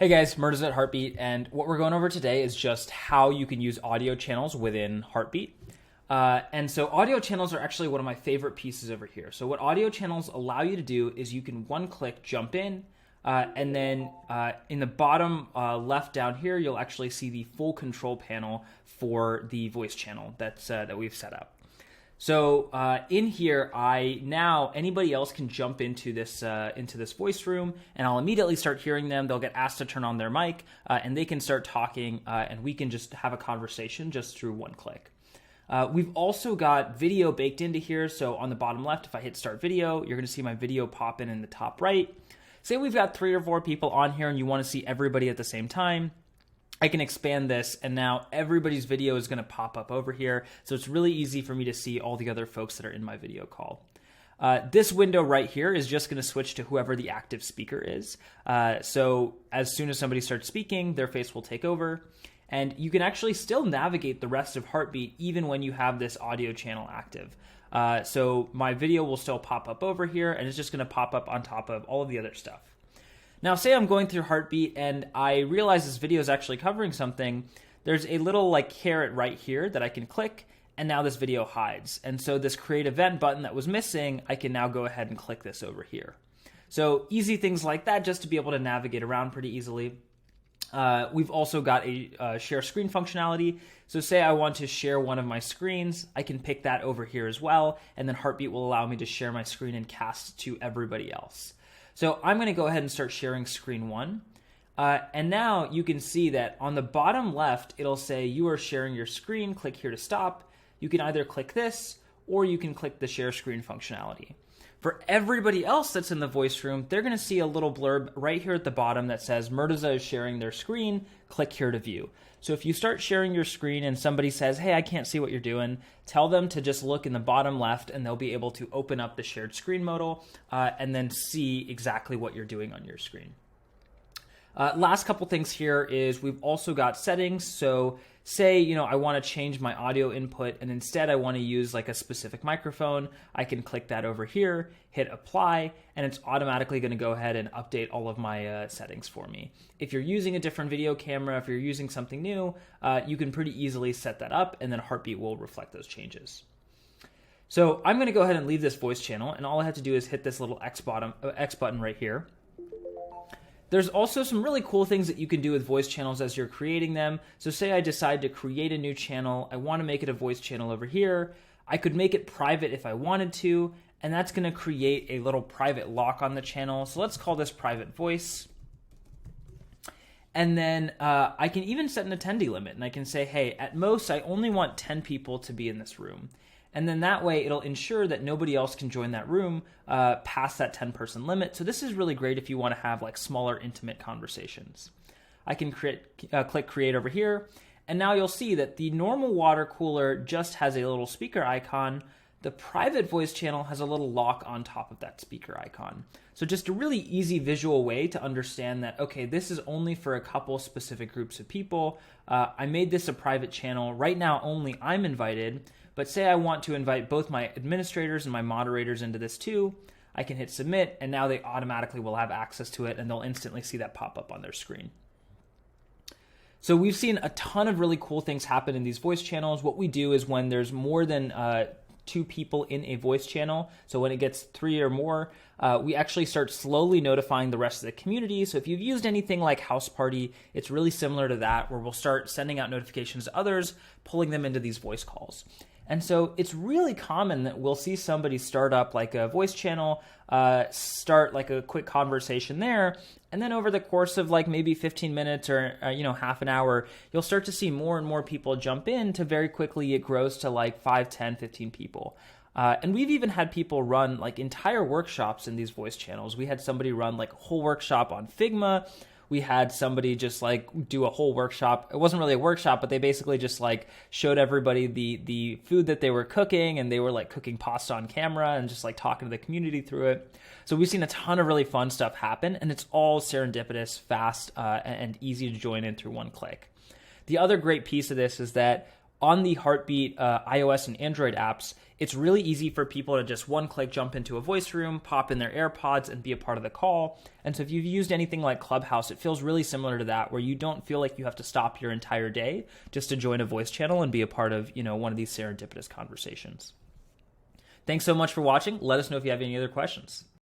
Hey guys, Murtaza at Heartbeat, and what we're going over today is just how you can use audio channels within Heartbeat. And so audio channels are actually one of my favorite pieces over here. So what audio channels allow you to do is you can one-click jump in, and then in the bottom left down here, you'll actually see the full control panel for the voice channel that we've set up. So in here, anybody else can jump into this voice room, and I'll immediately start hearing them. They'll get asked to turn on their mic, and they can start talking, and we can just have a conversation just through one click. We've also got video baked into here. So on the bottom left, if I hit start video, you're going to see my video pop in the top right. Say we've got 3 or 4 people on here, and you want to see everybody at the same time. I can expand this, and now everybody's video is going to pop up over here. So it's really easy for me to see all the other folks that are in my video call. This window right here is just going to switch to whoever the active speaker is. So as soon as somebody starts speaking, their face will take over. And you can actually still navigate the rest of Heartbeat even when you have this audio channel active. So my video will still pop up over here, and it's just going to pop up on top of all of the other stuff. Now, say I'm going through Heartbeat and I realize this video is actually covering something. There's a little caret right here that I can click, and now this video hides. And so this create event button that was missing, I can now go ahead and click this over here. So easy things like that just to be able to navigate around pretty easily. We've also got a share screen functionality. So say I want to share one of my screens, I can pick that over here as well, and then Heartbeat will allow me to share my screen and cast to everybody else. So I'm going to go ahead and start sharing screen 1. And now you can see that on the bottom left, it'll say you are sharing your screen. Click here to stop. You can either click this or you can click the share screen functionality. For everybody else that's in the voice room, they're going to see a little blurb right here at the bottom that says Murtaza is sharing their screen. Click here to view. So if you start sharing your screen and somebody says, hey, I can't see what you're doing, tell them to just look in the bottom left, and they'll be able to open up the shared screen modal and then see exactly what you're doing on your screen. Last couple things here is we've also got settings. So say, I want to change my audio input, and instead I want to use a specific microphone. I can click that over here, hit apply, and it's automatically going to go ahead and update all of my settings for me. If you're using a different video camera, if you're using something new, you can pretty easily set that up, and then Heartbeat will reflect those changes. So I'm going to go ahead and leave this voice channel, and all I have to do is hit this little X button right here. There's also some really cool things that you can do with voice channels as you're creating them. So say I decide to create a new channel. I want to make it a voice channel over here. I could make it private if I wanted to, and that's going to create a little private lock on the channel. So let's call this private voice. And then I can even set an attendee limit, and I can say, hey, at most, I only want 10 people to be in this room. And then that way it'll ensure that nobody else can join that room past that 10-person limit. So this is really great if you want to have smaller, intimate conversations. I can click create over here. And now you'll see that the normal water cooler just has a little speaker icon. The private voice channel has a little lock on top of that speaker icon. So just a really easy visual way to understand that, okay, this is only for a couple specific groups of people. I made this a private channel. Right now, only I'm invited. But say I want to invite both my administrators and my moderators into this too, I can hit submit, and now they automatically will have access to it, and they'll instantly see that pop up on their screen. So we've seen a ton of really cool things happen in these voice channels. What we do is when there's more than 2 people in a voice channel, so when it gets 3 or more, we actually start slowly notifying the rest of the community. So if you've used anything like House Party, it's really similar to that, where we'll start sending out notifications to others, pulling them into these voice calls. And so it's really common that we'll see somebody start up a voice channel, start a quick conversation there, and then over the course of maybe 15 minutes or half an hour, you'll start to see more and more people jump in to very quickly it grows to 5, 10, 15 people. And we've even had people run entire workshops in these voice channels. We had somebody run a whole workshop on Figma. We had somebody just do a whole workshop. It wasn't really a workshop, but they basically just showed everybody the food that they were cooking, and they were cooking pasta on camera and just talking to the community through it. So we've seen a ton of really fun stuff happen, and it's all serendipitous, fast, and easy to join in through one click. The other great piece of this is that on the Heartbeat iOS and Android apps, it's really easy for people to just one click jump into a voice room, pop in their AirPods, and be a part of the call. And so if you've used anything like Clubhouse, it feels really similar to that, where you don't feel like you have to stop your entire day just to join a voice channel and be a part of, one of these serendipitous conversations. Thanks so much for watching. Let us know if you have any other questions.